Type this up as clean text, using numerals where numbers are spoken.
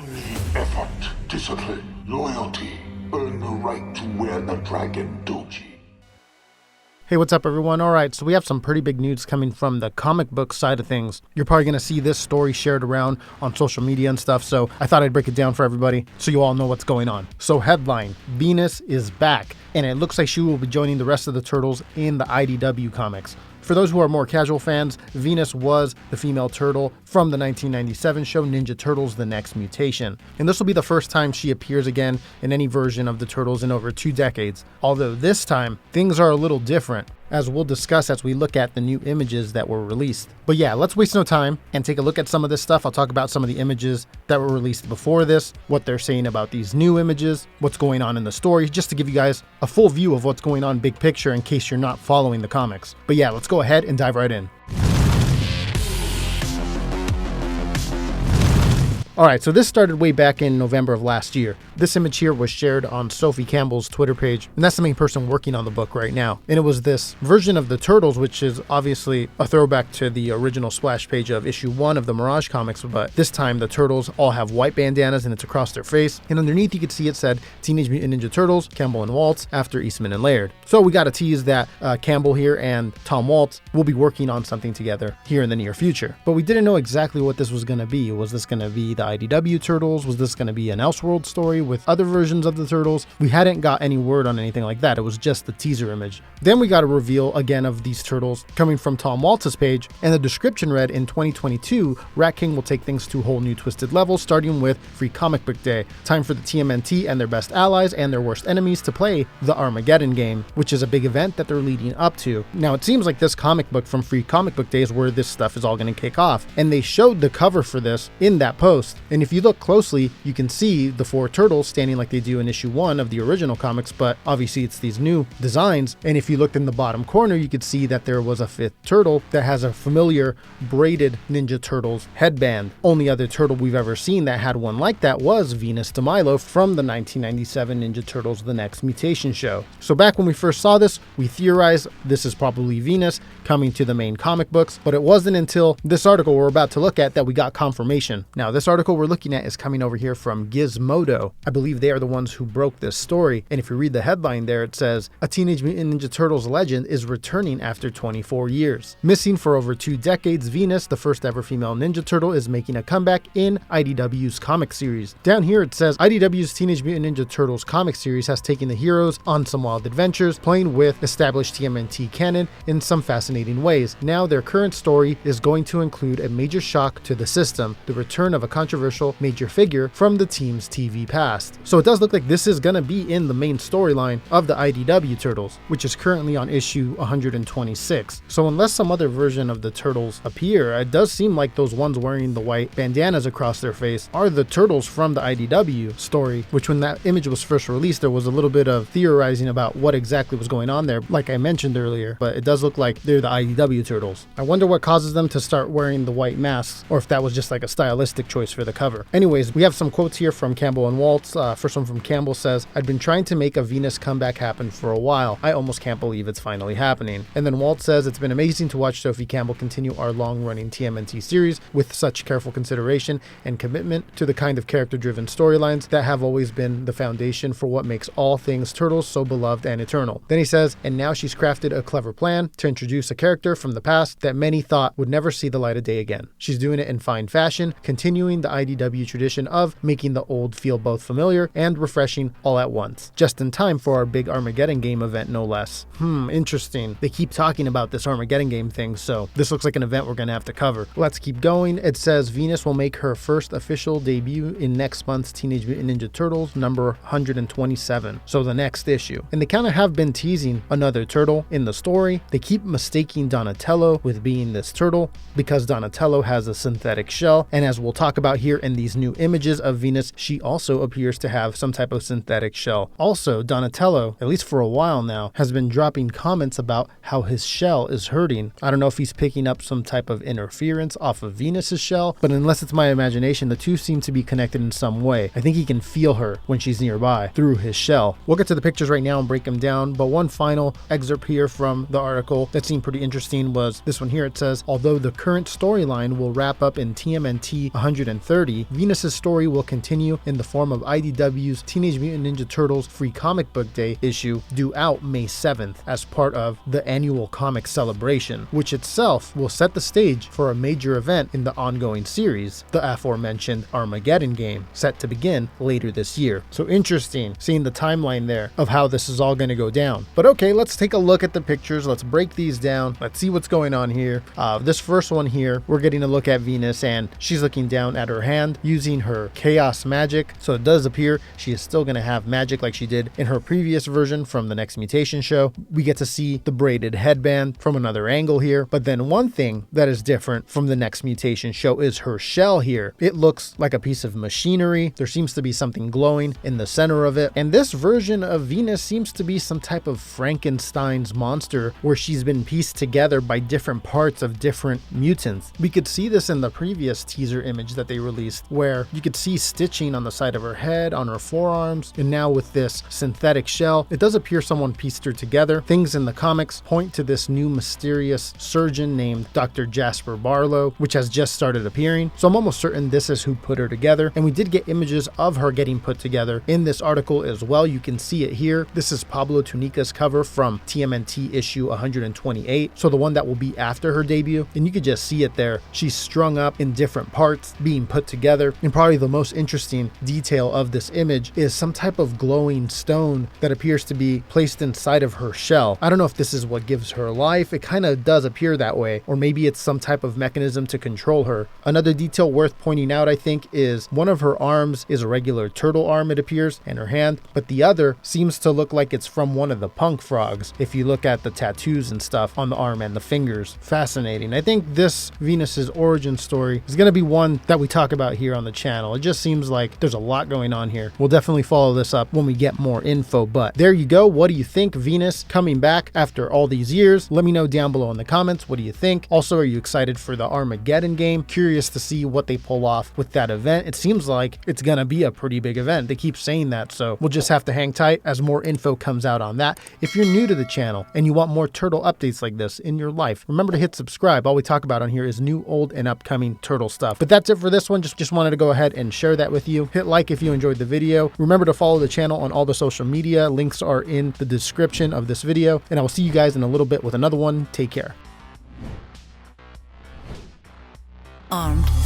Only effort, discipline, loyalty earn the right to wear the dragon doji. Hey, what's up everyone? Alright, so we have some pretty big news coming from the comic book side of things. You're probably going to see this story shared around on social media and stuff, so I thought I'd break it down for everybody so you all know what's going on. So headline, Venus is back, and it looks like she will be joining the rest of the Turtles in the IDW comics. For those who are more casual fans, Venus was the female turtle from the 1997 show Ninja Turtles: The Next Mutation. And this will be the first time she appears again in any version of the Turtles in over 2 decades. Although this time, things are a little different, as we'll discuss as we look at the new images that were released. But yeah, let's waste no time and take a look at some of this stuff. I'll talk about some of the images that were released before this, what they're saying about these new images, what's going on in the story, just to give you guys a full view of what's going on big picture in case you're not following the comics. But yeah, let's go ahead and dive right in. Alright, so this started way back in November of last year. This image here was shared on Sophie Campbell's Twitter page, and that's the main person working on the book right now. And it was this version of the Turtles, which is obviously a throwback to the original splash page of issue 1 of the Mirage comics, but this time the Turtles all have white bandanas and it's across their face. And underneath you could see it said Teenage Mutant Ninja Turtles, Campbell and Waltz, after Eastman and Laird. So we got to tease that Campbell here and Tom Waltz will be working on something together here in the near future. But we didn't know exactly what this was going to be. Was this going to be the IDW Turtles? Was this going to be an Elseworld story with other versions of the Turtles? We hadn't got any word on anything like that. It was just the teaser image. Then we got a reveal again of these Turtles coming from Tom Waltz's page, and the description read, in 2022, Rat King will take things to a whole new twisted level, starting with Free Comic Book Day. Time for the TMNT and their best allies and their worst enemies to play the Armageddon game, which is a big event that they're leading up to. Now it seems like this comic book from Free Comic Book Day is where this stuff is all going to kick off, and they showed the cover for this in that post. And if you look closely, you can see the 4 turtles standing like they do in issue 1 of the original comics, but obviously it's these new designs. And if you looked in the bottom corner, you could see that there was a 5th turtle that has a familiar braided Ninja Turtles headband. Only other turtle we've ever seen that had one like that was Venus de Milo from the 1997 Ninja Turtles: The Next Mutation show. So back when we first saw this, we theorized this is probably Venus coming to the main comic books, but it wasn't until this article we're about to look at that we got confirmation. Now this article we're looking at is coming over here from Gizmodo. I believe they are the ones who broke this story, and if you read the headline there, it says, a Teenage Mutant Ninja Turtles legend is returning after 24 years. Missing for over 2 decades, Venus, the first ever female Ninja Turtle, is making a comeback in IDW's comic series. Down here it says, IDW's Teenage Mutant Ninja Turtles comic series has taken the heroes on some wild adventures, playing with established TMNT canon in some fascinating ways. Now their current story is going to include a major shock to the system, the return of a controversial major figure from the team's TV past. So it does look like this is going to be in the main storyline of the IDW Turtles, which is currently on issue 126. So unless some other version of the Turtles appear, it does seem like those ones wearing the white bandanas across their face are the Turtles from the IDW story, which when that image was first released, there was a little bit of theorizing about what exactly was going on there, like I mentioned earlier, but it does look like they're the IDW Turtles. I wonder what causes them to start wearing the white masks, or if that was just like a stylistic choice for the cover. Anyways, we have some quotes here from Campbell and Waltz. First one from Campbell says, I'd been trying to make a Venus comeback happen for a while. I almost can't believe it's finally happening. And then Waltz says, it's been amazing to watch Sophie Campbell continue our long-running TMNT series with such careful consideration and commitment to the kind of character-driven storylines that have always been the foundation for what makes all things Turtles so beloved and eternal. Then he says, and now she's crafted a clever plan to introduce a character from the past that many thought would never see the light of day again. She's doing it in fine fashion, continuing the IDW tradition of making the old feel both familiar and refreshing all at once, just in time for our big Armageddon game event, no less. Interesting. They keep talking about this Armageddon game thing, so this looks like an event we're gonna have to cover. Let's keep going. It says Venus will make her first official debut in next month's Teenage Mutant Ninja Turtles number 127, so the next issue. And they kind of have been teasing another turtle in the story. They keep mistaking Donatello with being this turtle because Donatello has a synthetic shell, and as we'll talk about here in these new images of Venus, she also appears to have some type of synthetic shell. Also, Donatello, at least for a while now, has been dropping comments about how his shell is hurting. I don't know if he's picking up some type of interference off of Venus's shell, but unless it's my imagination, the two seem to be connected in some way. I think he can feel her when she's nearby through his shell. We'll get to the pictures right now and break them down, but one final excerpt here from the article that seemed pretty interesting was this one here. It says, although the current storyline will wrap up in TMNT 130, 30, Venus's story will continue in the form of IDW's Teenage Mutant Ninja Turtles Free Comic Book Day issue due out May 7th as part of the annual comic celebration, which itself will set the stage for a major event in the ongoing series, the aforementioned Armageddon game, set to begin later this year. So interesting seeing the timeline there of how this is all going to go down. But okay, let's take a look at the pictures. Let's break these down. Let's see what's going on here. This first one here, we're getting a look at Venus, and she's looking down at her hand using her chaos magic. So it does appear she is still going to have magic like she did in her previous version from the Next Mutation show. We get to see the braided headband from another angle here. But then one thing that is different from the Next Mutation show is her shell here. It looks like a piece of machinery. There seems to be something glowing in the center of it. And this version of Venus seems to be some type of Frankenstein's monster where she's been pieced together by different parts of different mutants. We could see this in the previous teaser image that they released, where you could see stitching on the side of her head, on her forearms, and now with this synthetic shell, it does appear someone pieced her together. Things in the comics point to this new mysterious surgeon named Dr. Jasper Barlow, which has just started appearing. So I'm almost certain this is who put her together. And we did get images of her getting put together in this article as well. You can see it here. This is Pablo Tunica's cover from TMNT issue 128. So the one that will be after her debut. And you could just see it there. She's strung up in different parts being put together. And probably the most interesting detail of this image is some type of glowing stone that appears to be placed inside of her shell. I don't know if this is what gives her life. It kind of does appear that way, or maybe it's some type of mechanism to control her. Another detail worth pointing out, I think, is one of her arms is a regular turtle arm, it appears, and her hand, but the other seems to look like it's from one of the punk frogs if you look at the tattoos and stuff on the arm and the fingers. Fascinating. I think this Venus's origin story is going to be one that we talk about here on the channel. It just seems like there's a lot going on here. We'll definitely follow this up when we get more info, but there you go. What do you think? Venus coming back after all these years? Let me know down below in the comments. What do you think? Also, are you excited for the Armageddon game? Curious to see what they pull off with that event. It seems like it's gonna be a pretty big event. They keep saying that, so we'll just have to hang tight as more info comes out on that. If you're new to the channel and you want more turtle updates like this in your life, remember to hit subscribe. All we talk about on here is new, old, and upcoming turtle stuff. But that's it for this one. Just wanted to go ahead and share that with you. Hit like if you enjoyed the video. Remember to follow the channel on all the social media. Links are in the description of this video, and I will see you guys in a little bit with another one. Take care. Armed.